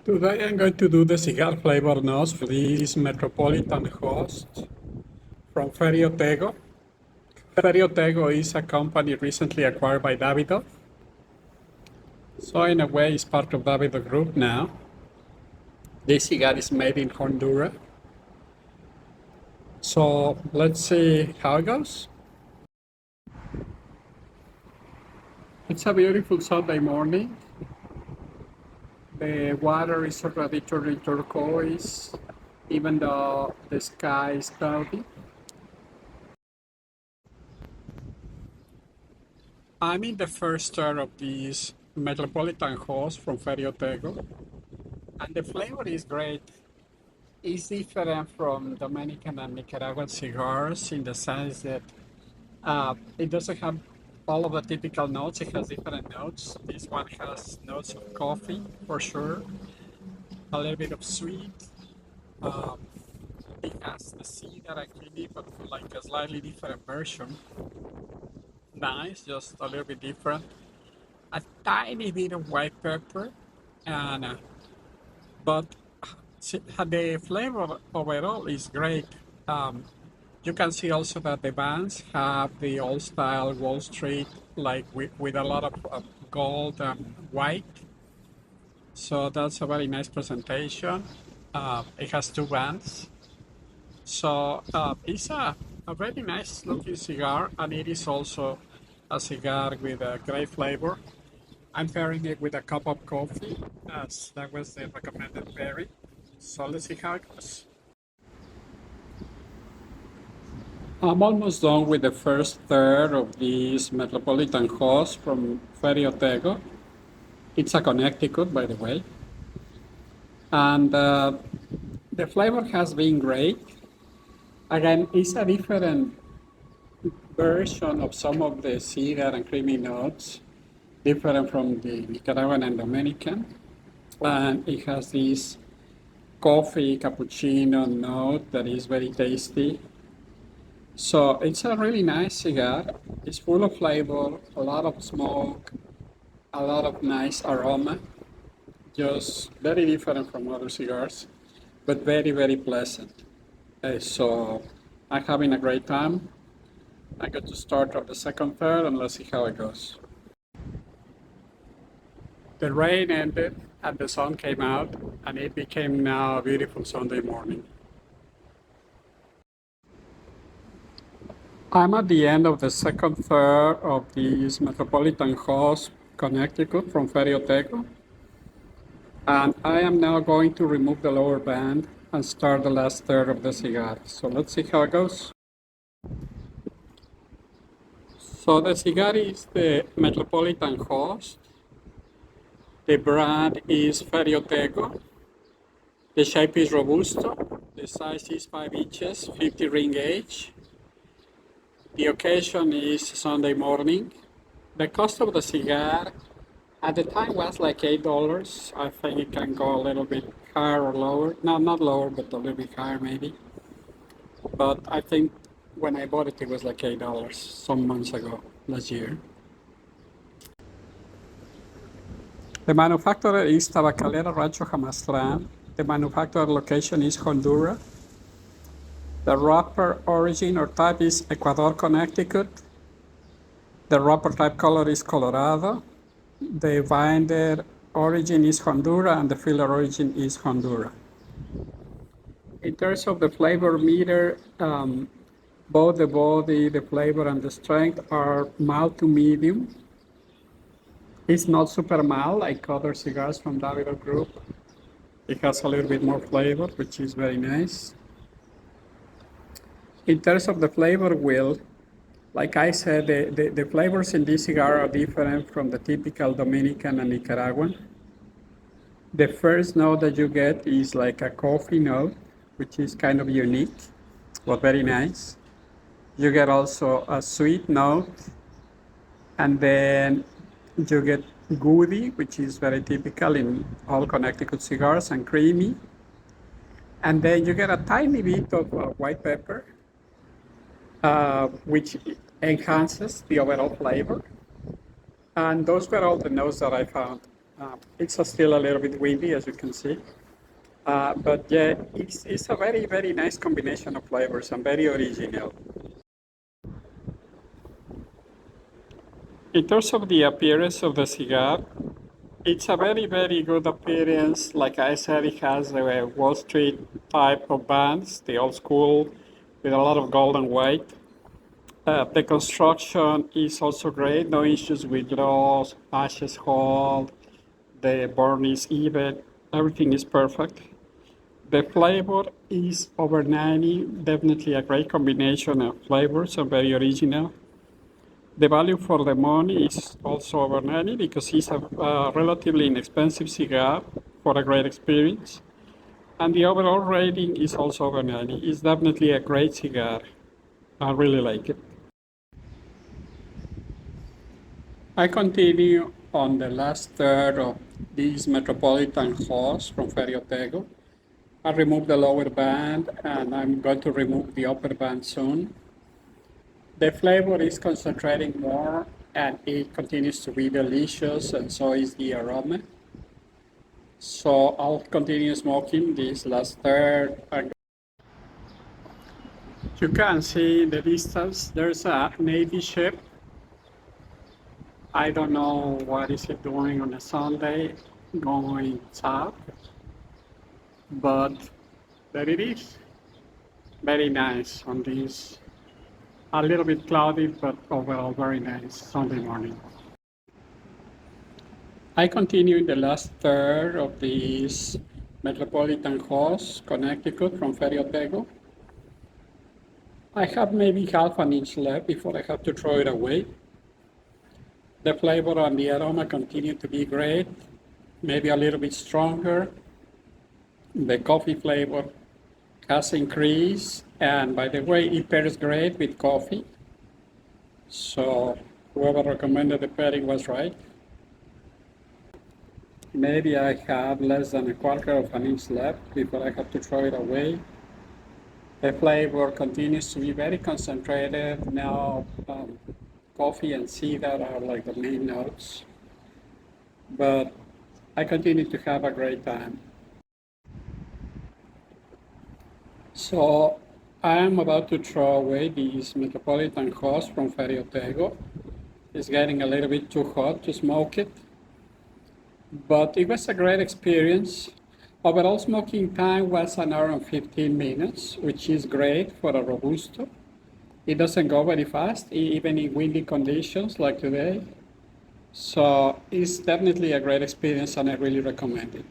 Today I'm going to do the cigar flavor notes for this Metropolitan Host from Ferio Tego. Ferio Tego is a company recently acquired by Davidoff. So in a way it's part of Davidoff Group now. This cigar is made in Honduras. So let's see how it goes. It's a beautiful Sunday morning. The water is already turning turquoise, even though the sky is cloudy. I'm in the first stir of this Metropolitan Host from Ferio Tego, and the flavor is great. It's different from Dominican and Nicaraguan cigars in the sense that it doesn't have all of the typical notes, it has different notes. This one has notes of coffee for sure, a little bit of sweet. Um, it has the cedar and creamy, but like a slightly different version. Nice, just a little bit different. A tiny bit of white pepper, and but the flavor overall is great. Um, you can see also that the bands have the old style Wall Street, like with a lot of gold and white. So that's a very nice presentation. It has two bands. So it's a very nice looking cigar, and it is also a cigar with a great flavor. I'm pairing it with a cup of coffee, as that was the recommended pairing. So let's see how it goes. I'm almost done with the first third of this Metropolitan Host from Ferio Tego. It's a Connecticut, by the way. And the flavor has been great. Again, it's a different version of some of the cedar and creamy notes, different from the Nicaraguan and Dominican. And it has this coffee cappuccino note that is very tasty. So it's a really nice cigar. It's full of flavor, a lot of smoke, a lot of nice aroma. Just very different from other cigars, but very, very pleasant. So I'm having a great time. I got to start of the second third, and let's see how it goes. The rain ended and the sun came out, and it became now a beautiful Sunday morning. I'm at the end of the second third of this Metropolitan Host Connecticut from Ferio Tego. And I am now going to remove the lower band and start the last third of the cigar. So let's see how it goes. So the cigar is the Metropolitan Host. The brand is Ferio Tego. The shape is Robusto. The size is 5 inches, 50 ring gauge. The occasion is Sunday morning. The cost of the cigar at the time was like $8. I think it can go a little bit higher or lower. No, not lower, but a little bit higher maybe. But I think when I bought it, it was like $8 some months ago, last year. The manufacturer is Tabacalera Rancho Jamastran. The manufacturer location is Honduras. The wrapper origin or type is Ecuador, Connecticut. The wrapper type color is Colorado. The binder origin is Honduras, and the filler origin is Honduras. In terms of the flavor meter, both the body, the flavor, and the strength are mild to medium. It's not super mild like other cigars from Davidoff Group. It has a little bit more flavor, which is very nice. In terms of the flavor wheel, like I said, the flavors in this cigar are different from the typical Dominican and Nicaraguan. The first note that you get is like a coffee note, which is kind of unique, but very nice. You get also a sweet note, and then you get goody, which is very typical in all Connecticut cigars, and creamy. And then you get a tiny bit of white pepper, which enhances the overall flavor. And those were all the notes that I found. It's still a little bit windy, as you can see. But yeah, it's a very, very nice combination of flavors and very original. In terms of the appearance of the cigar, it's a very, very good appearance. Like I said, it has a Wall Street type of bands, the old school, with a lot of gold and white. The construction is also great. No issues with gloss, ashes hold, the burn is even. Everything is perfect. The flavor is over 90, definitely a great combination of flavors and very original. The value for the money is also over 90 because it's a relatively inexpensive cigar for a great experience. And the overall rating is also over 90. It's definitely a great cigar. I really like it. I continue on the last third of this Metropolitan Host from Ferio Tego. I removed the lower band and I'm going to remove the upper band soon. The flavor is concentrating more and it continues to be delicious, and so is the aroma. So I'll continue smoking this last third. You can see in the distance there's a Navy ship. I don't know what is it doing on a Sunday going south, but there it is. Very nice on this a little bit cloudy, but overall very nice Sunday morning. I continue in the last third of this Metropolitan Host, Connecticut from Ferio Tego. I have maybe half an inch left before I have to throw it away. The flavor and the aroma continue to be great, maybe a little bit stronger. The coffee flavor has increased, and by the way, it pairs great with coffee. So whoever recommended the pairing was right. Maybe I have less than a quarter of an inch left before I have to throw it away. The flavor continues to be very concentrated. Now coffee and cedar are like the main notes, but I continue to have a great time. So I'm about to throw away this Metropolitan Host from Ferio Tego. It's getting a little bit too hot to smoke it, but it was a great experience. Overall smoking time was an hour and 15 minutes, which is great for a Robusto. It doesn't go very fast, even in windy conditions like today. So it's definitely a great experience and I really recommend it.